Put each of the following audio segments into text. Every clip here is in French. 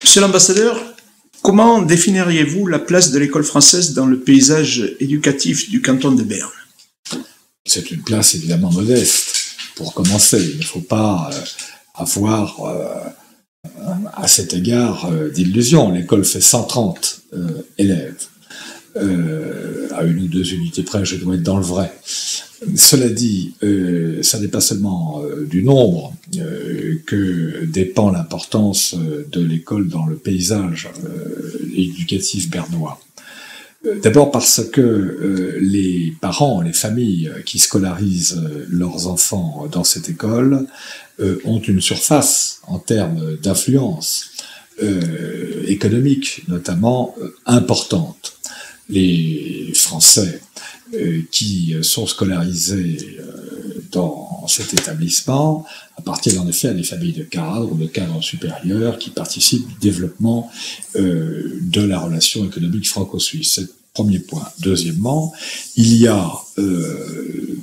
Monsieur l'ambassadeur, comment définiriez-vous la place de l'école française dans le paysage éducatif du canton de Berne? C'est une place évidemment modeste, pour commencer. Il ne faut pas avoir à cet égard d'illusions. L'école fait 130 élèves. À une ou deux unités près, je dois être dans le vrai. Cela dit, ça n'est pas seulement du nombre que dépend l'importance de l'école dans le paysage éducatif bernois. D'abord parce que les parents, les familles qui scolarisent leurs enfants dans cette école ont une surface en termes d'influence économique notamment importante. Les Français qui sont scolarisés dans cet établissement appartiennent en effet à des familles de cadres ou de cadres supérieurs qui participent du développement de la relation économique franco-suisse. C'est le premier point. Deuxièmement, il y a,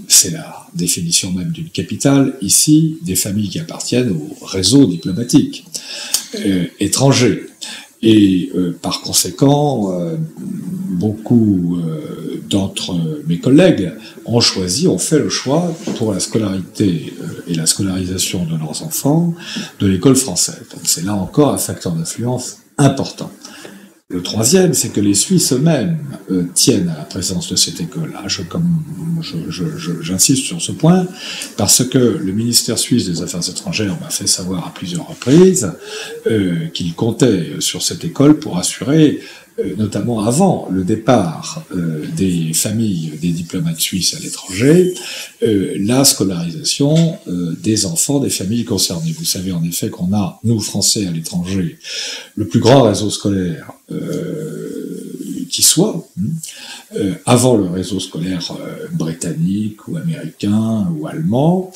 c'est la définition même d'une capitale, ici, des familles qui appartiennent au réseau diplomatique étranger. Et par conséquent, beaucoup d'entre mes collègues ont fait le choix pour la scolarité et la scolarisation de leurs enfants de l'école française. Donc c'est là encore un facteur d'influence important. Le troisième, c'est que les Suisses eux-mêmes tiennent à la présence de cette école-là. J'insiste sur ce point parce que le ministère suisse des Affaires étrangères m'a fait savoir à plusieurs reprises qu'il comptait sur cette école pour assurer, notamment avant le départ des familles des diplomates suisses à l'étranger, la scolarisation des enfants des familles concernées. Vous savez en effet qu'on a, nous Français à l'étranger, le plus grand réseau scolaire qui soit, avant le réseau scolaire britannique ou américain ou allemand,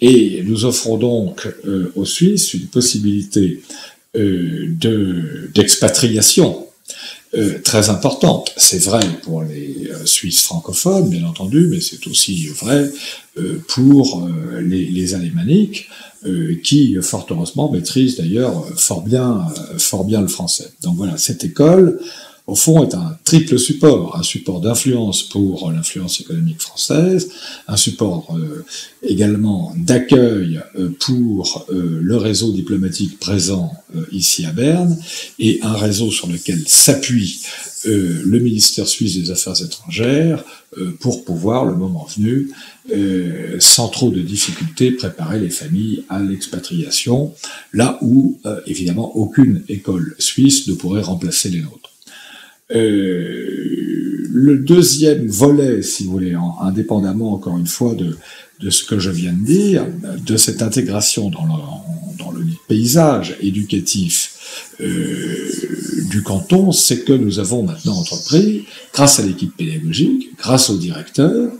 et nous offrons donc aux Suisses une possibilité d'expatriation très importante. C'est vrai pour les Suisses francophones, bien entendu, mais c'est aussi vrai pour les alémaniques, qui, fort heureusement, maîtrisent d'ailleurs fort bien le français. Donc voilà, cette école, au fond, est un triple support. Un support d'influence pour l'influence économique française, un support également d'accueil pour le réseau diplomatique présent ici à Berne, et un réseau sur lequel s'appuie le ministère suisse des Affaires étrangères pour pouvoir, le moment venu, sans trop de difficultés, préparer les familles à l'expatriation, là où, évidemment, aucune école suisse ne pourrait remplacer les nôtres. Le deuxième volet, si vous voulez, indépendamment encore une fois de ce que je viens de dire, de cette intégration dans le paysage éducatif du canton, c'est que nous avons maintenant entrepris, grâce à l'équipe pédagogique, grâce au directeur,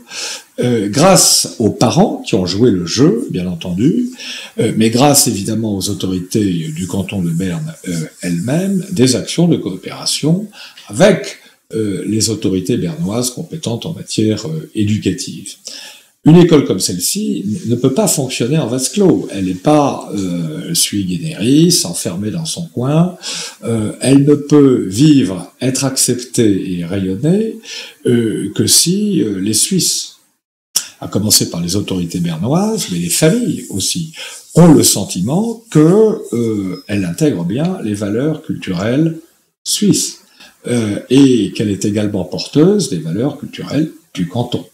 grâce aux parents qui ont joué le jeu, bien entendu, mais grâce évidemment aux autorités du canton de Berne elles-mêmes, des actions de coopération avec les autorités bernoises compétentes en matière éducative. Une école comme celle-ci ne peut pas fonctionner en vase clos. Elle n'est pas sui generis, enfermée dans son coin. Elle ne peut vivre, être acceptée et rayonner que si les Suisses, à commencer par les autorités bernoises, mais les familles aussi, ont le sentiment qu'elle intègre bien les valeurs culturelles suisses et qu'elle est également porteuse des valeurs culturelles du canton.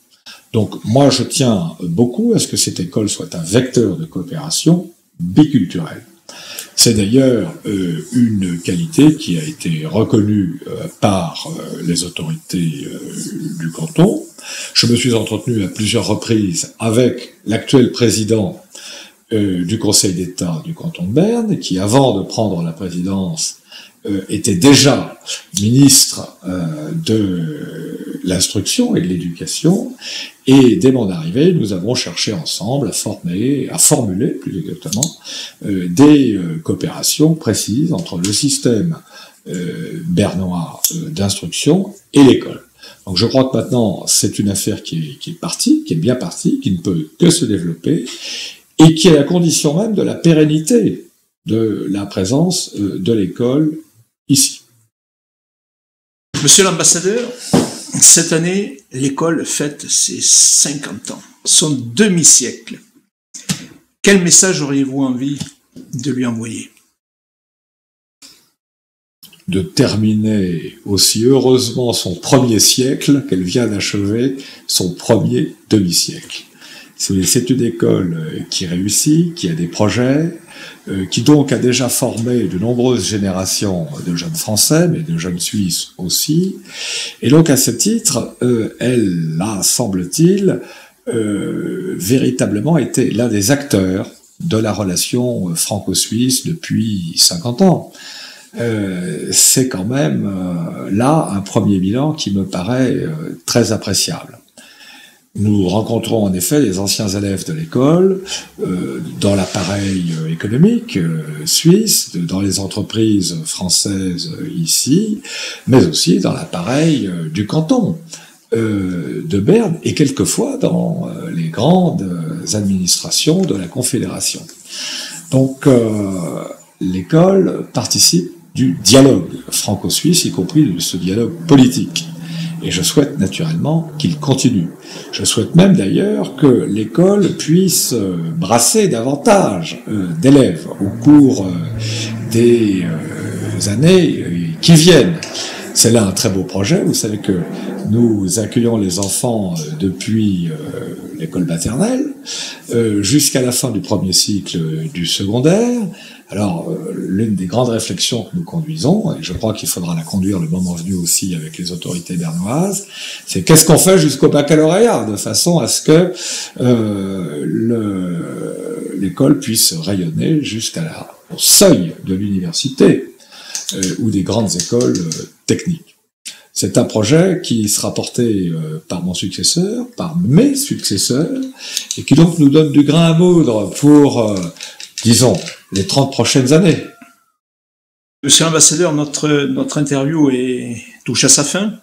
Donc moi je tiens beaucoup à ce que cette école soit un vecteur de coopération biculturelle. C'est d'ailleurs une qualité qui a été reconnue par les autorités du canton. Je me suis entretenu à plusieurs reprises avec l'actuel président du Conseil d'État du canton de Berne, qui avant de prendre la présidence était déjà ministre de l'instruction et de l'éducation, et dès mon arrivée, nous avons cherché ensemble à formuler plus exactement, des coopérations précises entre le système bernois d'instruction et l'école. Donc je crois que maintenant, c'est une affaire qui est partie, qui est bien partie, qui ne peut que se développer, et qui est la condition même de la pérennité de la présence de l'école ici. Monsieur l'ambassadeur, cette année, l'école fête ses 50 ans, son demi-siècle. Quel message auriez-vous envie de lui envoyer? De terminer aussi heureusement son premier siècle qu'elle vient d'achever son premier demi-siècle. C'est une école qui réussit, qui a des projets, qui donc a déjà formé de nombreuses générations de jeunes Français, mais de jeunes Suisses aussi. Et donc à ce titre, elle a, semble-t-il, véritablement été l'un des acteurs de la relation franco-suisse depuis 50 ans. C'est quand même là un premier bilan qui me paraît très appréciable. Nous rencontrons en effet les anciens élèves de l'école dans l'appareil économique suisse, dans les entreprises françaises ici, mais aussi dans l'appareil du canton de Berne et quelquefois dans les grandes administrations de la Confédération. Donc l'école participe du dialogue franco-suisse, y compris de ce dialogue politique. Et je souhaite naturellement qu'il continue. Je souhaite même d'ailleurs que l'école puisse brasser davantage d'élèves au cours des années qui viennent. C'est là un très beau projet. Vous savez que nous accueillons les enfants depuis l'école maternelle jusqu'à la fin du premier cycle du secondaire. Alors, l'une des grandes réflexions que nous conduisons, et je crois qu'il faudra la conduire le moment venu aussi avec les autorités bernoises, c'est qu'est-ce qu'on fait jusqu'au baccalauréat, de façon à ce que l'école puisse rayonner jusqu'au seuil de l'université ou des grandes écoles techniques. C'est un projet qui sera porté par mon successeur, par mes successeurs, et qui donc nous donne du grain à moudre pour, disons, les 30 prochaines années. Monsieur l'ambassadeur, notre interview touche à sa fin.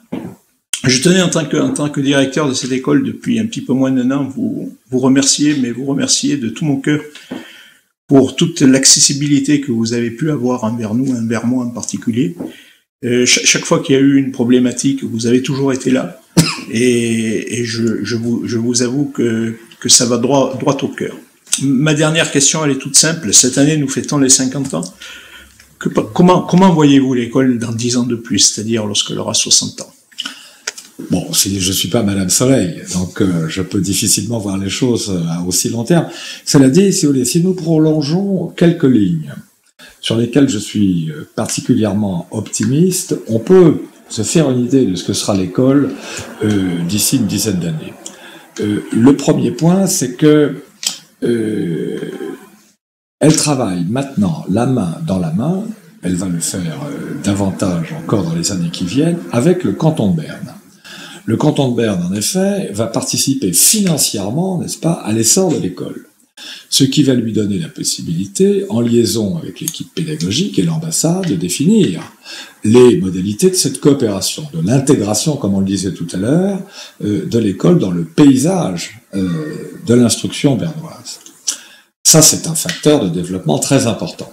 Je tenais en tant que directeur de cette école depuis un petit peu moins d'1 an, vous remercier de tout mon cœur pour toute l'accessibilité que vous avez pu avoir envers nous, envers moi en particulier. Chaque fois qu'il y a eu une problématique, vous avez toujours été là. Et je vous avoue que ça va droit au cœur. Ma dernière question, elle est toute simple. Cette année, nous fêtons les 50 ans. Comment voyez-vous l'école dans 10 ans de plus, c'est-à-dire lorsqu'elle aura 60 ans? Bon, je ne suis pas Madame Soleil, donc je peux difficilement voir les choses à aussi long terme. Cela dit, si vous voulez, si nous prolongeons quelques lignes sur lesquelles je suis particulièrement optimiste, on peut se faire une idée de ce que sera l'école d'ici une dizaine d'années. Le premier point, c'est que elle travaille maintenant la main dans la main, elle va le faire davantage encore dans les années qui viennent, avec le canton de Berne. Le canton de Berne, en effet, va participer financièrement, n'est-ce pas, à l'essor de l'école. Ce qui va lui donner la possibilité, en liaison avec l'équipe pédagogique et l'ambassade, de définir les modalités de cette coopération, de l'intégration, comme on le disait tout à l'heure, de l'école dans le paysage de l'instruction bernoise. Ça, c'est un facteur de développement très important.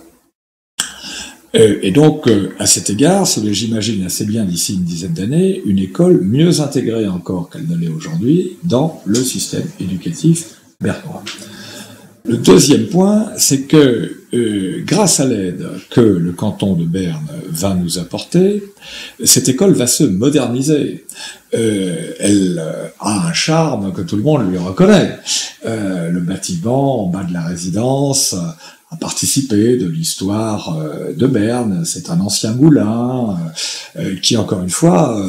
Et donc, à cet égard, j'imagine assez bien d'ici une dizaine d'années, une école mieux intégrée encore qu'elle ne l'est aujourd'hui dans le système éducatif bernois. Le deuxième point, c'est que grâce à l'aide que le canton de Berne va nous apporter, cette école va se moderniser. Elle a un charme que tout le monde lui reconnaît. Le bâtiment en bas de la résidence a participé de l'histoire de Berne. C'est un ancien moulin qui, encore une fois,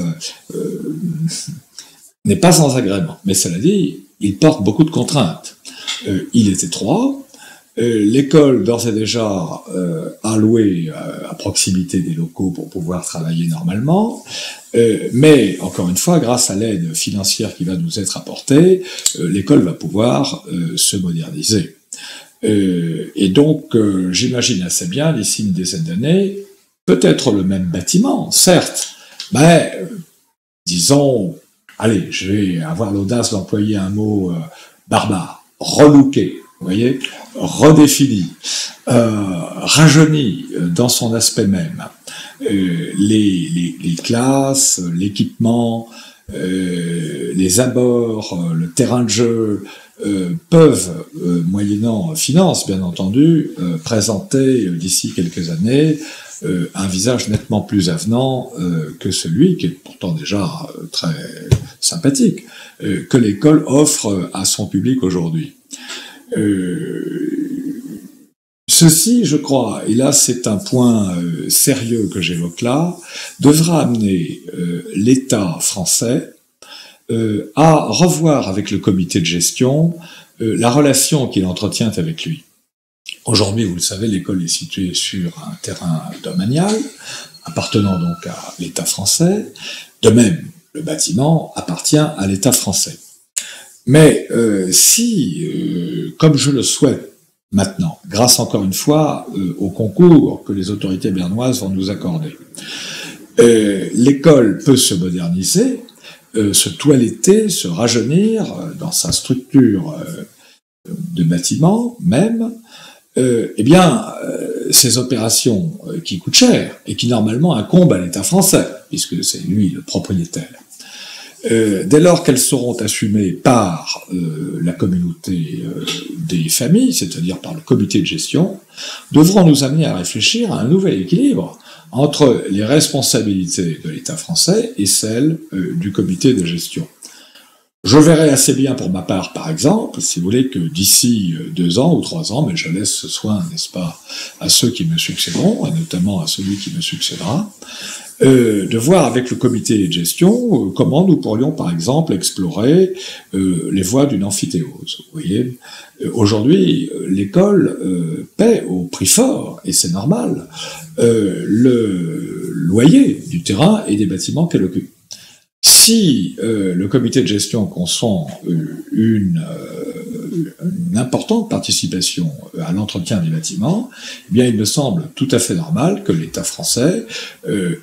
n'est pas sans agrément. Mais cela dit, il porte beaucoup de contraintes. Il est étroit. L'école, d'ores et déjà, a loué à proximité des locaux pour pouvoir travailler normalement. Mais, encore une fois, grâce à l'aide financière qui va nous être apportée, l'école va pouvoir se moderniser. Et donc, j'imagine assez bien, d'ici une dizaine d'années, peut-être le même bâtiment, certes, mais, disons, allez, je vais avoir l'audace d'employer un mot barbare, relooké, vous voyez, redéfinie, rajeunit dans son aspect même. Les classes, l'équipement, les abords, le terrain de jeu peuvent, moyennant finance bien entendu, présenter d'ici quelques années un visage nettement plus avenant que celui, qui est pourtant déjà très sympathique, que l'école offre à son public aujourd'hui. Ceci, je crois, et là c'est un point sérieux que j'évoque là, devra amener l'État français à revoir avec le comité de gestion la relation qu'il entretient avec lui. Aujourd'hui, vous le savez, l'école est située sur un terrain domanial, appartenant donc à l'État français. De même, le bâtiment appartient à l'État français. Mais si, comme je le souhaite maintenant, grâce encore une fois au concours que les autorités bernoises vont nous accorder, l'école peut se moderniser, se toiletter, se rajeunir dans sa structure de bâtiment même, eh bien, ces opérations qui coûtent cher et qui normalement incombent à l'État français, puisque c'est lui le propriétaire, dès lors qu'elles seront assumées par la communauté des familles, c'est-à-dire par le comité de gestion, devront nous amener à réfléchir à un nouvel équilibre entre les responsabilités de l'État français et celles du comité de gestion. Je verrai assez bien pour ma part, par exemple, si vous voulez, que d'ici 2 ans ou 3 ans, mais je laisse ce soin, n'est-ce pas, à ceux qui me succéderont, et notamment à celui qui me succédera, de voir avec le comité de gestion comment nous pourrions, par exemple, explorer les voies d'une amphithéose. Vous voyez, aujourd'hui, l'école paie au prix fort, et c'est normal, le loyer du terrain et des bâtiments qu'elle occupe. Si le comité de gestion consent une importante participation à l'entretien des bâtiments, eh bien il me semble tout à fait normal que l'État français,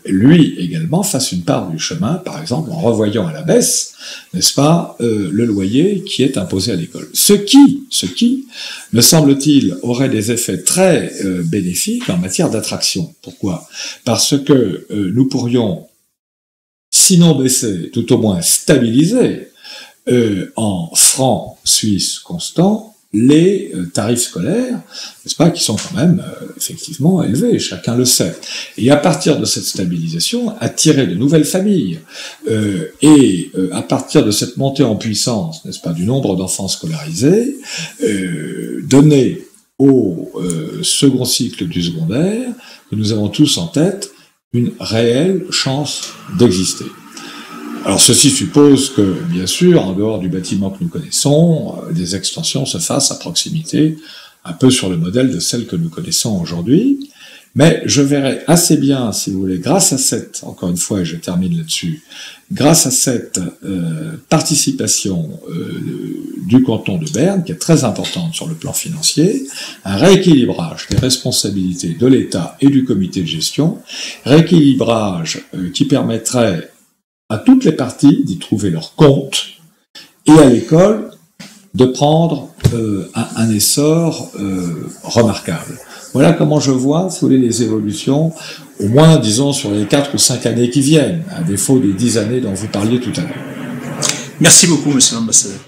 lui également, fasse une part du chemin, par exemple en revoyant à la baisse, n'est-ce pas, le loyer qui est imposé à l'école. Ce qui, me semble-t-il, aurait des effets très bénéfiques en matière d'attraction. Pourquoi ? Parce que nous pourrions, sinon baisser, tout au moins stabiliser, en francs suisses constants, les tarifs scolaires, n'est-ce pas, qui sont quand même effectivement élevés, chacun le sait. Et à partir de cette stabilisation, attirer de nouvelles familles, et à partir de cette montée en puissance, n'est-ce pas, du nombre d'enfants scolarisés, donner au second cycle du secondaire, que nous avons tous en tête, une réelle chance d'exister. Alors ceci suppose que, bien sûr, en dehors du bâtiment que nous connaissons, des extensions se fassent à proximité, un peu sur le modèle de celles que nous connaissons aujourd'hui, mais je verrai assez bien, si vous voulez, grâce à cette, encore une fois, et je termine là-dessus, grâce à cette participation du canton de Berne, qui est très importante sur le plan financier, un rééquilibrage des responsabilités de l'État et du comité de gestion, rééquilibrage qui permettrait à toutes les parties d'y trouver leur compte, et à l'école de prendre un essor remarquable. Voilà comment je vois, si vous voulez, les évolutions, au moins, disons, sur les 4 ou 5 années qui viennent, à défaut des 10 années dont vous parliez tout à l'heure. Merci beaucoup, monsieur l'ambassadeur.